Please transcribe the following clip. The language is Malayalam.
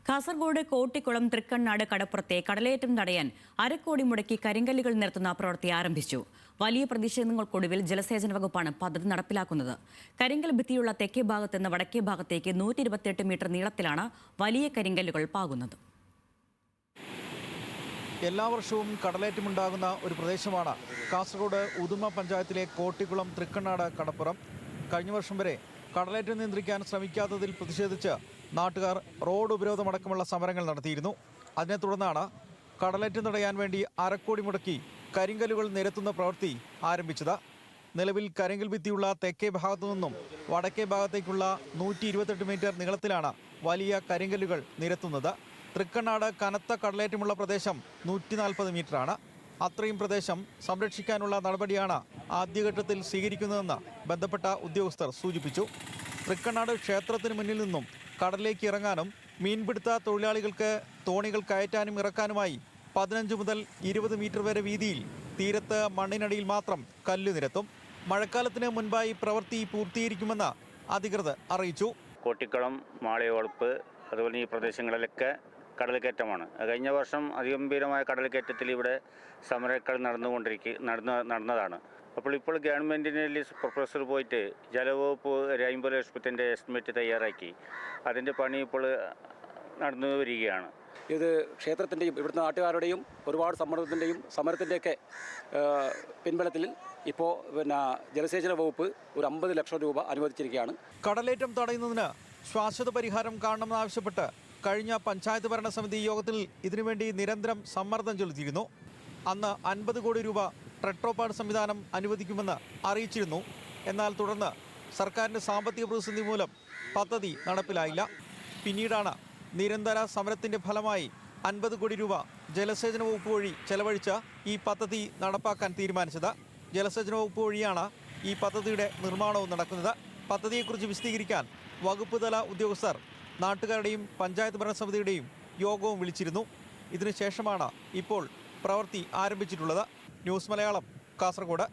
കാസർഗോഡ് കോട്ടിക്കുളം തൃക്കണ്ണാട് കടപ്പുറത്തെ കടലേറ്റം തടയാൻ അരക്കോടി മുടക്കി കരിങ്കല്ലുകൾ നിരത്തുന്ന പ്രവൃത്തി ആരംഭിച്ചു. വലിയ പ്രതിഷേധങ്ങൾക്കൊടുവിൽ ജലസേചന വകുപ്പാണ് പദ്ധതി നടപ്പിലാക്കുന്നത്. കരിങ്കൽ ഭിത്തിയുള്ള തെക്കേ ഭാഗത്ത് നിന്ന് വടക്കേ ഭാഗത്തേക്ക് 128 മീറ്റർ നീളത്തിലാണ് വലിയ കരിങ്കല്ലുകൾ പാകുന്നത്. എല്ലാ വർഷവും കടലേറ്റമുണ്ടാകുന്ന ഒരു പ്രദേശമാണ് കാസർഗോഡ് ഉദുമ പഞ്ചായത്തിലെ കോട്ടിക്കുളം തൃക്കണ്ണാട് കടപ്പുറം. കഴിഞ്ഞ വർഷം വരെ കടലേറ്റം നിയന്ത്രിക്കാൻ ശ്രമിക്കാത്തതിൽ പ്രതിഷേധിച്ച് നാട്ടുകാർ റോഡ് ഉപരോധമടക്കമുള്ള സമരങ്ങൾ നടത്തിയിരുന്നു. അതിനെ തുടർന്നാണ് കടലേറ്റം തടയാൻ വേണ്ടി അരക്കോടി മുടക്കി കരിങ്കല്ലുകൾ നിരത്തുന്ന പ്രവൃത്തി ആരംഭിച്ചത്. നിലവിൽ കരിങ്കൽ ഭിത്തിയുള്ള തെക്കേ ഭാഗത്തു നിന്നും വടക്കേ ഭാഗത്തേക്കുള്ള 128 മീറ്റർ നീളത്തിലാണ് വലിയ കരിങ്കല്ലുകൾ നിരത്തുന്നത്. തൃക്കണ്ണാട് കനത്ത കടലേറ്റമുള്ള പ്രദേശം 140 മീറ്ററാണ്. അത്രയും പ്രദേശം സംരക്ഷിക്കാനുള്ള നടപടിയാണ് ആദ്യഘട്ടത്തിൽ സ്വീകരിക്കുന്നതെന്ന് ബന്ധപ്പെട്ട ഉദ്യോഗസ്ഥർ സൂചിപ്പിച്ചു. തൃക്കണ്ണാട് ക്ഷേത്രത്തിന് മുന്നിൽ നിന്നും കടലിലേക്ക് ഇറങ്ങാനും മീൻപിടുത്ത തൊഴിലാളികൾക്ക് തോണികൾ കയറ്റാനും ഇറക്കാനുമായി 15 മുതൽ 20 മീറ്റർ വരെ വീതിയിൽ തീരത്ത് മണ്ണിനടിയിൽ മാത്രം കല്ല് നിരത്തും. മഴക്കാലത്തിന് മുൻപായി പ്രവൃത്തി പൂർത്തീകരിക്കുമെന്ന് അധികൃതർ അറിയിച്ചു. കോട്ടിക്കുളം, മാളിയോളപ്പ്, അതുപോലെ ഈ പ്രദേശങ്ങളിലൊക്കെ കടൽക്കയറ്റമാണ്. കഴിഞ്ഞ വർഷം അതിഗംഭീരമായ കടൽക്കയറ്റത്തിൽ ഇവിടെ സമരങ്ങൾ നടന്നതാണ്. ഇപ്പോൾ ഗവൺമെൻറ്റിന് പ്രൊഫസർ പോയിട്ട് ജലവകുപ്പ് 50 ലക്ഷത്തിൻ്റെ എസ്റ്റിമേറ്റ് തയ്യാറാക്കി അതിൻ്റെ പണി ഇപ്പോൾ നടന്നു വരികയാണ്. ഇത് ക്ഷേത്രത്തിൻ്റെയും ഇവിടുത്തെ നാട്ടുകാരുടെയും ഒരുപാട് സമ്മർദ്ദത്തിൻ്റെയും സമരത്തിൻ്റെയൊക്കെ പിൻബലത്തിൽ ഇപ്പോൾ ജലസേചന വകുപ്പ് ഒരു 50 ലക്ഷം രൂപ അനുവദിച്ചിരിക്കുകയാണ്. കടലേറ്റം തടയുന്നതിന് ശാശ്വത പരിഹാരം കാണണമെന്നാവശ്യപ്പെട്ട് കഴിഞ്ഞ പഞ്ചായത്ത് ഭരണസമിതി യോഗത്തിൽ ഇതിനുവേണ്ടി നിരന്തരം സമ്മർദ്ദം ചെലുത്തിയിരുന്നു. അന്ന് 50 കോടി രൂപ ട്രെട്രോപാഡ് സംവിധാനം അനുവദിക്കുമെന്ന് അറിയിച്ചിരുന്നു. എന്നാൽ തുടർന്ന് സർക്കാരിൻ്റെ സാമ്പത്തിക പ്രതിസന്ധി മൂലം പദ്ധതി നടപ്പിലായില്ല. പിന്നീടാണ് നിരന്തര സമരത്തിൻ്റെ ഫലമായി 50 കോടി രൂപ ജലസേചന വകുപ്പ് വഴി ചെലവഴിച്ച് ഈ പദ്ധതി നടപ്പാക്കാൻ തീരുമാനിച്ചത്. ജലസേചന വകുപ്പ് വഴിയാണ് ഈ പദ്ധതിയുടെ നിർമ്മാണവും നടക്കുന്നത്. പദ്ധതിയെക്കുറിച്ച് വിശദീകരിക്കാൻ വകുപ്പ് തല ഉദ്യോഗസ്ഥർ നാട്ടുകാരുടെയും പഞ്ചായത്ത് ഭരണസമിതിയുടെയും യോഗവും വിളിച്ചിരുന്നു. ഇതിനുശേഷമാണ് ഇപ്പോൾ പ്രവൃത്തി ആരംഭിച്ചിട്ടുള്ളത്. ന്യൂസ് മലയാളം, കാസർഗോഡ്.